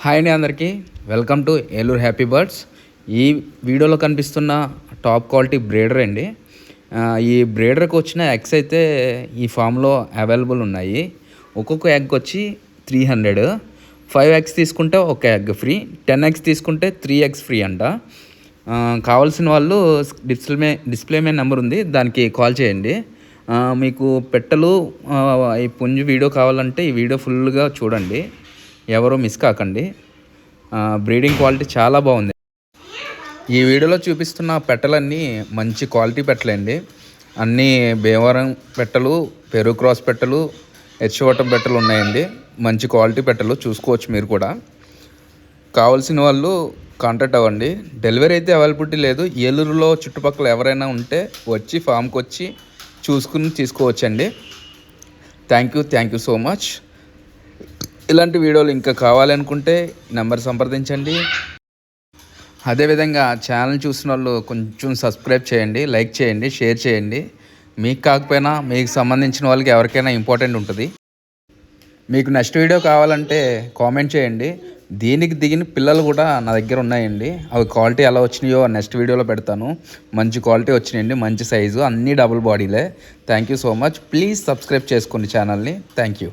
Hi అండి అందరికీ welcome to Eluru happy birds. ఈ వీడియోలో కనిపిస్తున్న టాప్ క్వాలిటీ బ్రీడర్ అండి. ఈ బ్రీడర్కి వచ్చిన ఎగ్స్ అయితే ఈ ఫామ్లో అవైలబుల్ ఉన్నాయి. ఒక్కొక్క ఎగ్ వచ్చి 300. 5 ఎగ్స్ తీసుకుంటే ఒక ఎగ్ ఫ్రీ, 10 ఎగ్స్ తీసుకుంటే 3 ఎగ్స్ ఫ్రీ అంట. కావాల్సిన వాళ్ళు డిస్ప్లే మీద నెంబర్ ఉంది, దానికి కాల్ చేయండి. మీకు పెట్టలు ఈ పుంజు వీడియో కావాలంటే ఈ వీడియో ఫుల్గా చూడండి, ఎవరో మిస్ కాకండి. బ్రీడింగ్ క్వాలిటీ చాలా బాగుంది. ఈ వీడియోలో చూపిస్తున్న పెట్టలన్నీ మంచి క్వాలిటీ పెట్టలండి. అన్నీ భీమవరం పెట్టలు, పెరుగు క్రాస్ పెట్టలు, హెచ్వటం పెట్టలు ఉన్నాయండి. మంచి క్వాలిటీ పెట్టలు చూసుకోవచ్చు. మీరు కూడా కావాల్సిన వాళ్ళు కాంటాక్ట్ అవ్వండి. డెలివరీ అయితే అవైలబిలిటీ లేదు. ఏలూరులో చుట్టుపక్కల ఎవరైనా ఉంటే వచ్చి ఫామ్కి వచ్చి చూసుకుని తీసుకోవచ్చండి. Thank you so much. ఇలాంటి వీడియోలు ఇంకా కావాలనుకుంటే నెంబర్ సంప్రదించండి. అదేవిధంగా ఛానల్ చూసిన వాళ్ళు కొంచెం సబ్స్క్రైబ్ చేయండి, లైక్ చేయండి, షేర్ చేయండి. మీకు కాకపోయినా మీకు సంబంధించిన వాళ్ళకి ఎవరికైనా ఇంపార్టెంట్ ఉంటుంది. మీకు నెక్స్ట్ వీడియో కావాలంటే కామెంట్ చేయండి. దీనికి దిగిన పిల్లలు కూడా నా దగ్గర ఉన్నాయండి. అవి క్వాలిటీ ఎలా వచ్చినాయో నెక్స్ట్ వీడియోలో పెడతాను. మంచి క్వాలిటీ వచ్చినాయండి, మంచి సైజు, అన్నీ డబుల్ బాడీలే. Thank you so much. Please subscribe చేసుకోండి ఛానల్ని. Thank you.